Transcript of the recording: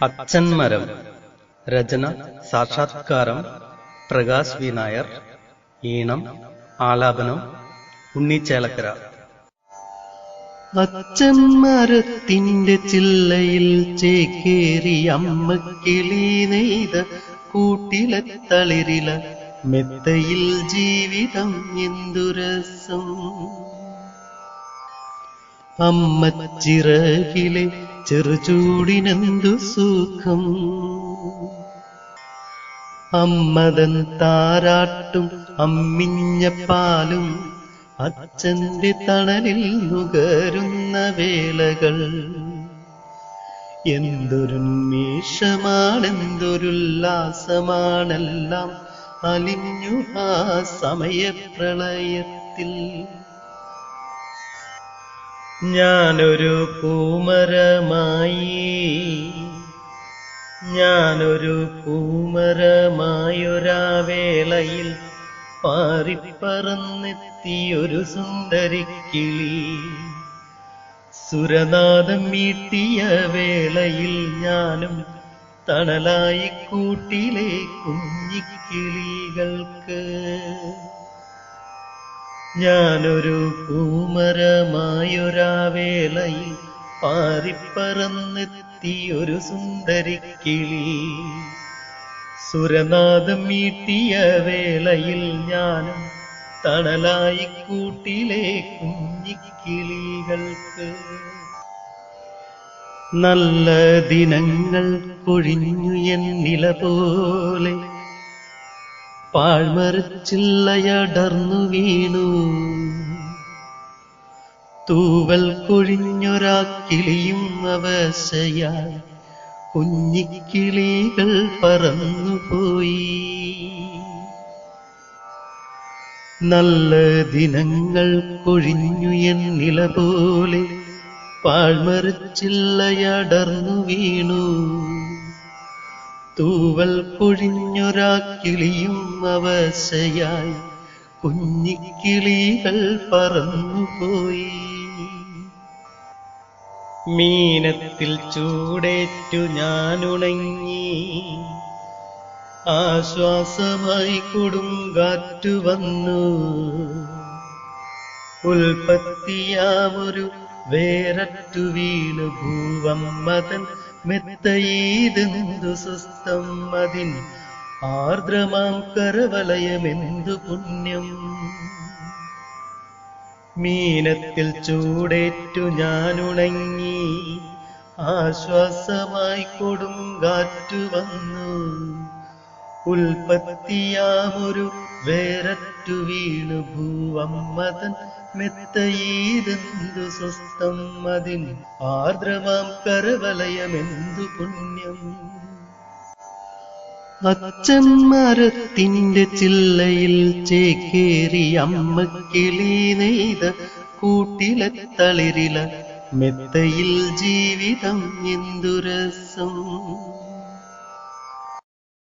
അച്ഛൻ മരം. രചന സാക്ഷാത്കാരം പ്രകാശ് വി നായർ. ഈണം ആലാപനം ഉണ്ണി ചേലക്കര. അച്ഛൻ മരത്തിന്റെ ചില്ലയിൽ ചേക്കേറി അമ്മക്കിളി നെയ്ത കൂട്ടിലെ തളിരില മെത്തയിൽ ജീവിതം എന്തുരസം. അമ്മച്ചിറകിലെ ചെറുചൂടിനെന്തു സുഖം. അമ്മതൻ താരാട്ടും അമ്മിഞ്ഞ പാലും അച്ഛന്റെ തണലിൽ നുകരുന്ന വേളകൾ എന്തൊരുന്മേഷമാണെന്തൊരുല്ലാസമാണെല്ലാം അലിഞ്ഞു ആ സമയപ്രളയത്തിൽ. ഞാനൊരു പൂമരമായൊരാവേളയിൽ പാറിപ്പറന്നെത്തിയൊരു സുന്ദരിക്കിളി. സുരനാദം മീട്ടിയ വേളയിൽ ഞാനും തണലായി കൂട്ടിലെ കുഞ്ഞിക്കിളികൾക്ക്. ഞാനൊരു പൂമരമായൊരാവേളയിൽ പാറിപ്പറന്നെത്തിയൊരു സുന്ദരിക്കിളി. സുരനാദം മീട്ടിയ വേളയിൽ ഞാനും തണലായി കൂട്ടിലെ കുഞ്ഞിക്കിളികൾക്ക്. നല്ല ദിനങ്ങൾ കൊഴിഞ്ഞു എന്നില പോലെ പാഴ്മരച്ചില്ലയടർന്നു വീണു. തൂവൽ കൊഴിഞ്ഞൊരാ കിളിയും അവശയായി കുഞ്ഞിക്കിളികൾ പറന്നുപോയി. നല്ല ദിനങ്ങൾ കൊഴിഞ്ഞു എന്നില പോലെ പാഴ്മരച്ചില്ലയടർന്നു വീണു. തൂവൽ കൊഴിഞ്ഞൊരാ കിളിയും അവശയായി കുഞ്ഞിക്കിളികൾ പറന്നുപോയി. മീനത്തിൽ ചൂടേറ്റു ഞാനുണങ്ങി. ആശ്വാസമായി കൊടുങ്കാറ്റു വന്നു. ഉൽപ്പത്തിയാമൊരു വേരറ്റു വീണു ഭൂവമ്മതൻ മെത്തയീതെന്തു സ്വസ്ഥം. അതിൻ ആർദ്രമാം കരവലയമെന്തു പുണ്യം. മീനത്തിൽ ചൂടേറ്റു ഞാനുണങ്ങി. ആശ്വാസമായി കൊടുങ്കാറ്റു വന്നു. ഉൽപ്പത്തിയാമൊരു വേരറ്റു വീണു ഭൂവമ്മതൻ മെത്തയീതെന്തു സ്വസ്ഥം. അതിൻ ആർദ്രമാം കരവലയമെന്തു പുണ്യം. അച്ഛൻ മരത്തിന്റെ ചില്ലയിൽ ചേക്കേറി അമ്മക്കിളി നെയ്ത കൂട്ടിലെ തളിരില മെത്തയിൽ ജീവിതം എന്തുരസം.